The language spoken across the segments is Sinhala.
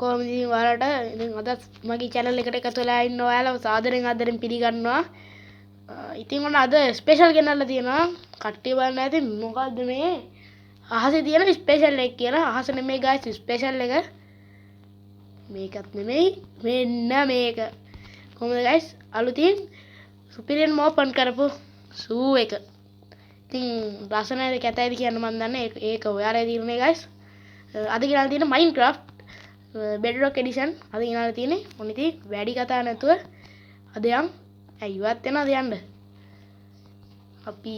කොහොමද ඉතින් ඔයාලට ඉතින් අද මගේ channel එකට එකතු වෙලා ඉන්න ඔයාලව සාදරයෙන් ආදරෙන් පිළිගන්නවා. ඉතින් ඔන්න අද ස්පෙෂල් ගෙනල්ලා තියෙනවා. කට්ටිය බලන්න ඇති මොකද්ද මේ අහසේ තියෙන ස්පෙෂල් එක කියලා. අහස නෙමෙයි guys ස්පෙෂල් එක. මේකත් නෙමෙයි මෙන්න මේක. කොහොමද guys අලුතින් සුපිරියන් ඕපන් කරපු සූ එක. ඉතින් ලස්සනයිද කැතයිද කියන්න මන් දන්නේ ඒක ඔයාලා තීරණය guys. අද ගෙනල්ලා තියෙන Minecraft Bedrock Edition අද ගෙනල්ලා තියෙන්නේ. මොන ඉතින් වැඩි කතා නැතුව අද යම් ඉවත් වෙනවද යන්න. අපි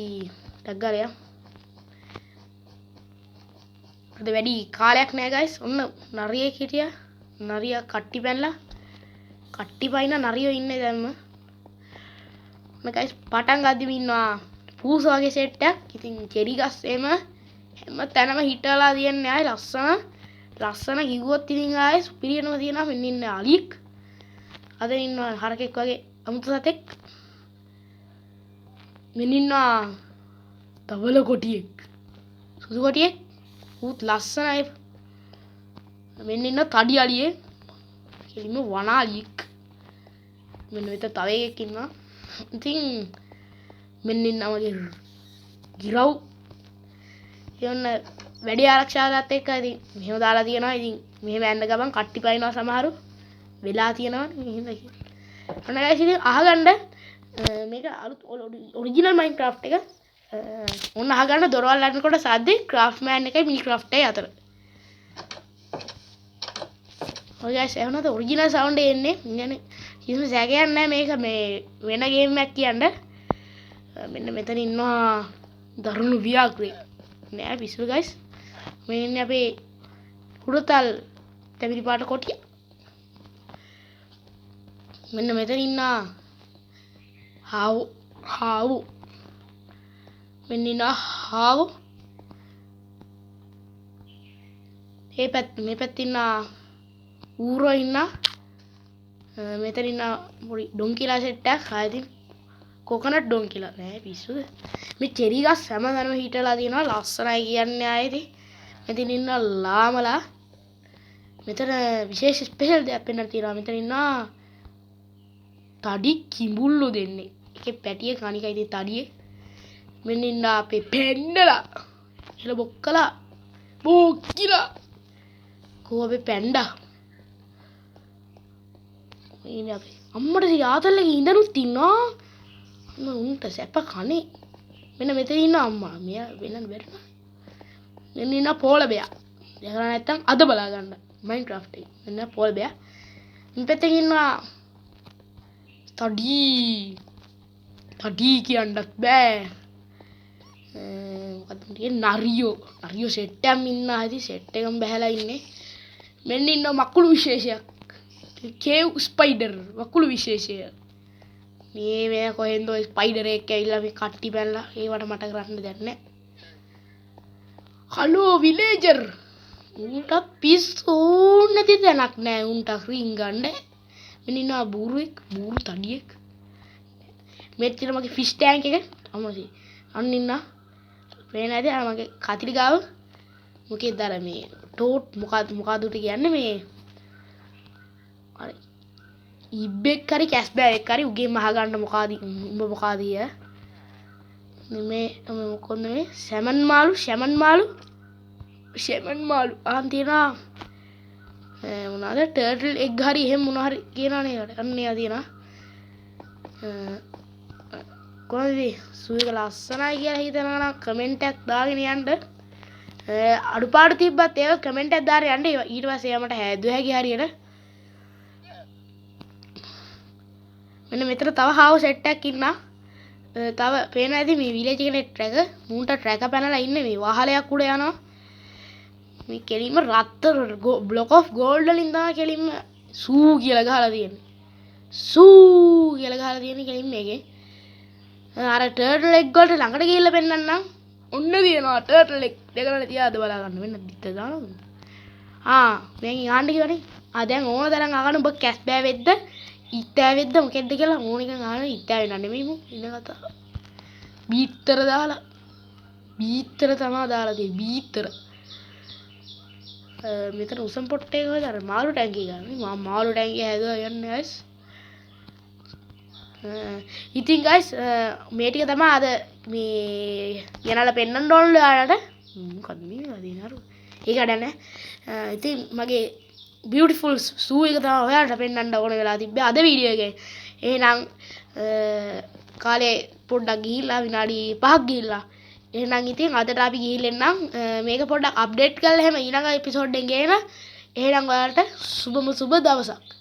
ටග් ගාලා යම්. අද වැඩි කාලයක් නෑ guys. ඔන්න නරියෙක් හිටියා. නරියා කට්ටි පැනලා. කට්ටි පයින්න නරියෝ ඉන්නේ දැන්ම. ඔන්න guys පටන් ගද්දිම ඉන්නවා පූස වගේ සෙට් එකක්. ඉතින් චෙරි ගස් එම හැම තැනම හිටලා තියන්නේ ආයි ලස්සන කිව්වොත් ඉතින් ආයේ සුපිරියනම තියනවා. මෙන්න ඉන්නේ අලියෙක්. අද ඉන්නවා හරකෙක් වගේ අමුතු සතෙක්. මෙන්න ඉන්නවා තවල කොටියෙක්. සුදු කොටියෙක්. ඌත් ලස්සනයි. මෙන්න ඉන්න තඩි අලියෙක්. කෙලිම වනාලියෙක්. මෙන්න මෙතන තව එකෙක් ඉන්නවා. ඉතින් මෙන්න ඉන්නවා මගේ ගිරව්. යන්න වැඩි ආරක්ෂාවත් එක්ක ඉතින් මෙහෙම දාලා තියෙනවා. ඉතින් මෙහෙම යන්න ගමන් කට්ටි පයින්නවා සමහරු. වෙලා තියෙනවා මෙහෙම. ඔන්න guys ඉතින් අහගන්න මේක අලුත් ඔරිජිනල් Minecraft එක. ඔන්න අහගන්න දොරවල් අරිනකොට සද්දේ Craftman එකයි Minecraft එකයි අතර. ඔය guys එහෙනම් ඔරිජිනල් සවුන්ඩ් එන්නේ. ඉන්නේ කිසිම සැකයක් නැහැ මේක මේ වෙන ගේම් එකක් කියන්නේ. මෙන්න මෙතන ඉන්නවා දරුණු ව්‍යාග්‍රේ. නෑ පිස්සු guys. මේ ඉන්නේ අපේ හුරතල් තැඹිලි පාට කොටිය. මෙන්න මෙතන ඉන්නා හාවු. මෙන්න ඉන්නා හාවු. මේ පැත්තේ ඉන්නා ඌරෝ ඉන්නා. මෙතන ඉන්නා පොඩි ඩොන්කිලා සෙට් එකක්. ආයෙත් කොකනට් ඩොන්කිලා නෑ පිස්සුද. මේ චෙරි ගස් හැමදැනම හිටලා තියෙනවා. ලස්සනයි කියන්නේ ආයෙත්. මෙතන ඉන්න ලාමලා. මෙතන විශේෂ ස්පෙෂල් දෙයක් පෙන්නලා තියෙනවා. මෙතන ඉන්නා තඩි කිඹුල්ලෝ දෙන්නේ. එකේ පැටිය කණිකයි ඉතින් තඩියේ. මෙන්න ඉන්න අපේ පැන්ඩලා. එළ බොක්කලා. බොක්කිලා. කෝ අපේ පැන්ඩා. ඉන්නේ අපේ අම්මට යාතල්ලගේ ඉඳනුත් ඉන්නවා. උන්ට සැප කනේ. මෙන්න මෙතන ඉන්න අම්මා. මෙයා වෙනත් බැරිනා. මෙන්න ඉන්න පෝල බෙයා. දැකලා නැත්තම් අද බලා ගන්න Minecraft එකේ. මෙන්න පෝල බෙයා. මේ පැත්තේ ඉන්නවා තඩි කියන්නත් බෑ. මොකද නරියෝ සෙට් එකක් ඉන්නවා. ඉතින් සෙට් එකම බහැලා ඉන්නේ. මෙන්න ඉන්න මකුළු විශේෂයක්. Cave spider වකුළු විශේෂය. මේ කොහෙන්ද ඔය ස්පයිඩර් එකක් ඇවිල්ලා මේ කට්ටි පැනලා ඒවට මට කරන්න දෙයක් නැහැ. හලෝ විලේජර්. උන්ට පිස්සු නැති තැනක් නැහැ. උන්ට රින් ගන්න. මෙන්න ඉන්නවා බූරු තඩියෙක්. මෙච්චර මගේ ෆිෂ් ටැංක් එක අමසි. අන්න ඉන්නා. පේන ඇද මගේ කතිලි ගාව. මොකේද අර මේ ටෝට් මොකද උට කියන්නේ මේ අර ඉබ්බෙක් හරි කැස්බෑවෙක් හරි උගේ මහ ගන්න මොකාද උඹ මොකාද මේ මොකොන්ද මේ සැමන් මාළු අහන් තියනවා. මොනවාද ටර්ටල් එග් හරි එහෙම මොනවා හරි කියනවනේ ඒකට. අන්න ඒවා තියනවා. කොහොමද සුවේක ලස්සනයි කියලා හිතනවා නම් කමෙන්ට් එකක් දාගෙන යන්න. අඩුපාඩු තිබ්බත් ඒවා කමෙන්ට් එකක් දාලා යන්න. ඊට පස්සේ යමට හැදුව හැකි හරියට. මෙන්න මෙතන තව හාව සෙට් එකක් ඉන්නා. තව පේන ඇති මේ විලේජ් එකේ ට්‍රැක මූන්ට ට්‍රැක පැනලා ඉන්නේ. මේ වහලයක් උඩ යනවා. මේ කෙලින්ම රත්තර බ්ලොක් ඔෆ් ගෝල්ඩ් වලින් තමයි කෙලින්ම සූ කියලා ගහලා තියෙන්නේ. කෙලින්ම මේකේ අර ටර්ටල් එග් වලට ළඟට ගිහිල්ලා පෙන්නන්නම්. ඔන්න දිනවා ටර්ටල් එග් දෙකම තියාද බලා ගන්න. වෙන දිත්ත දානවා. දැන් යන්න කිව්වනේ. දැන් ඕන තරම් අහන්න ඔබ කැස්බෑ වෙද්ද ඉත්තෑ වෙද්ද මොකෙද්ද කියලා ඕන එකක් අහන්න. ඉත්තෑ වෙන්න නෙමෙයි මු ඉන්න කතාව. බීත්තර තමයි දාලා තියෙන්නේ. බීත්තර මෙතන උසම් පොට්ටේ කොහෙද අර මාළු ටැංකිය ගන්න මම මාළු ටැංකිය හැදුවා යන්නේ guys ඉතින් guys මේ ටික තමයි අද මේ ගෙනල්ලා පෙන්නන්න ඕනලු ඔයාලට මොකක්ද මේ වදිනාරු ඒක අඩන්නේ ඉතින් මගේ beautiful සූ එක තමයි ඔයාලට පෙන්නන්න ඕන වෙලා තිබ්බේ අද වීඩියෝ එකේ එහෙනම් කාලේ පොඩ්ඩක් ගිහිල්ලා විනාඩි 5ක් ගිහිල්ලා එහෙනම් ඉතින් අදට අපි ගිහිල්ලා මේක පොඩ්ඩක් අප්ඩේට් කරලා එහෙම ඊළඟ එපිසෝඩ් එකෙන් ගේන එහෙනම් ඔයාලට සුබම සුබ දවසක්